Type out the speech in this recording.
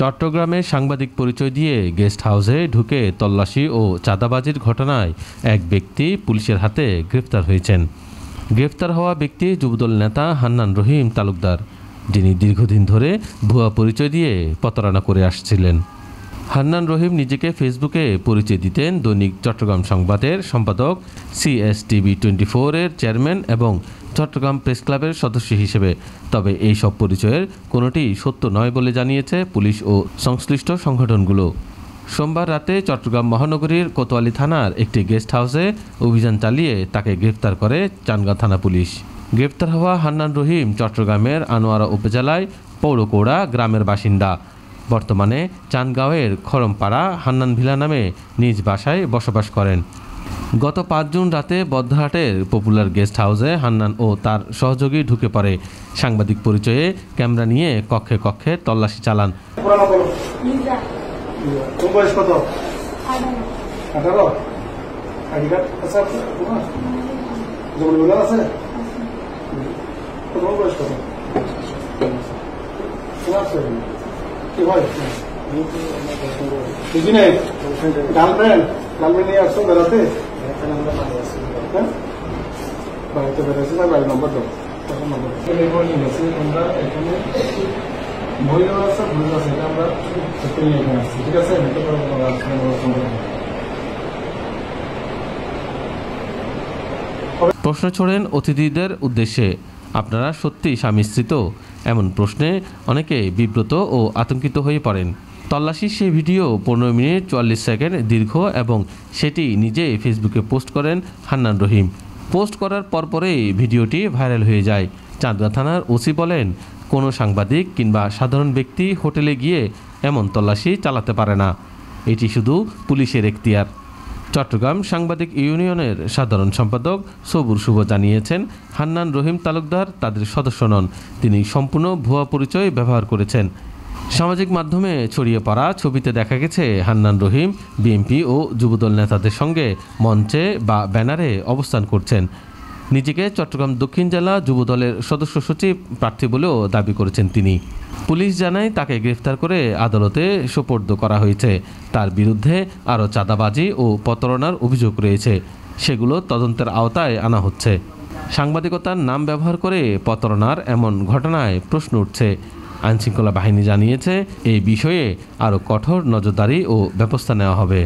চট্টগ্রামে সাংবাদিক পরিচয় দিয়ে গেস্ট হাউসে ঢুকে তল্লাশি ও চাঁদাবাজির ঘটনায় এক ব্যক্তি পুলিশের হাতে গ্রেফতার হয়েছেন। গ্রেফতার হওয়া ব্যক্তি যুবদল নেতা হান্নান রহিম তালুকদার, যিনি দীর্ঘদিন ধরে ভুয়া পরিচয় দিয়ে প্রতারণা করে আসছিলেন। হান্নান রহিম নিজেকে ফেসবুকে পরিচয় দিতেন দৈনিক চট্টগ্রাম সংবাদের সম্পাদক, CSTV24-এর চেয়ারম্যান এবং চট্টগ্রাম প্রেস ক্লাবের সদস্য হিসেবে। তবে এই সব পরিচয়ের কোনোটি সত্য নয় বলে জানিয়েছে পুলিশ ও সংশ্লিষ্ট সংগঠনগুলো। সোমবার রাতে চট্টগ্রাম মহানগরীর কোতোয়ালি থানার একটি গেস্ট হাউসে অভিযান চালিয়ে তাকে গ্রেফতার করে চানগাঁ থানা পুলিশ। গ্রেফতার হওয়া হান্নান রহিম চট্টগ্রামের আনোয়ারা উপজেলায় পৌরকোড়া গ্রামের বাসিন্দা। বর্তমানে চানগাঁওয়ের খরমপাড়া হান্নান ভিলা নামে নিজ বাসায় বসবাস করেন। গত 5 জুন রাতে বদ্ধহাটের পপুলার গেস্ট হাউসে হান্নান ও তার সহযোগী ঢুকে পড়ে। সাংবাদিক পরিচয়ে ক্যামেরা নিয়ে কক্ষে কক্ষে তল্লাশি চালান। গার্লফ্রেন্ড নিয়ে আসছো বেড়াতে? বাড়িতে বেড়েছে, তার বাড়ির নম্বর দাও। তোমরা এখানে বই দেওয়া আছে, বই আছে, এটা আমরা এখানে আসছি, ঠিক আছে? প্রশ্ন ছোড়েন অতিথিদের উদ্দেশ্যে, আপনারা সত্যি স্বামী স্ত্রী তো? এমন প্রশ্নে অনেকে বিব্রত ও আতঙ্কিত হয়ে পড়েন। তল্লাশির সেই ভিডিও 15 মিনিট 44 সেকেন্ড দীর্ঘ এবং সেটি নিজেই ফেসবুকে পোস্ট করেন হান্নান রহিম। পোস্ট করার পরপরেই ভিডিওটি ভাইরাল হয়ে যায়। চাঁদগাঁ থানার ওসি বলেন, কোনো সাংবাদিক কিংবা সাধারণ ব্যক্তি হোটেলে গিয়ে এমন তল্লাশি চালাতে পারে না, এটি শুধু পুলিশের এখতিয়ার। চট্টগ্রাম সাংবাদিক ইউনিয়নের সাধারণ সম্পাদক সবুর শুভ জানিয়েছেন, হান্নান রহিম তালুকদার তাদের সদস্য নন, তিনি সম্পূর্ণ ভুয়া পরিচয় ব্যবহার করেছেন। সামাজিক মাধ্যমে ছড়িয়ে পড়া ছবিতে দেখা গেছে হান্নান রহিম বিএনপি ও যুবদল নেতাদের সঙ্গে মঞ্চে বা ব্যানারে অবস্থান করছেন। নিজেকে চট্টগ্রাম দক্ষিণ জেলা যুবদলের সদস্য সচিব প্রার্থী বলেও দাবি করেছেন তিনি। পুলিশ জানায় তাকে গ্রেফতার করে আদালতে সোপর্দ করা হয়েছে। তার বিরুদ্ধে আরও চাঁদাবাজি ও প্রতারণার অভিযোগ রয়েছে, সেগুলো তদন্তের আওতায় আনা হচ্ছে। সাংবাদিকতার নাম ব্যবহার করে প্রতারণার এমন ঘটনায় প্রশ্ন উঠছে। আইনশৃঙ্খলা বাহিনী জানিয়েছে, এই বিষয়ে আরও কঠোর নজরদারি ও ব্যবস্থা নেওয়া হবে।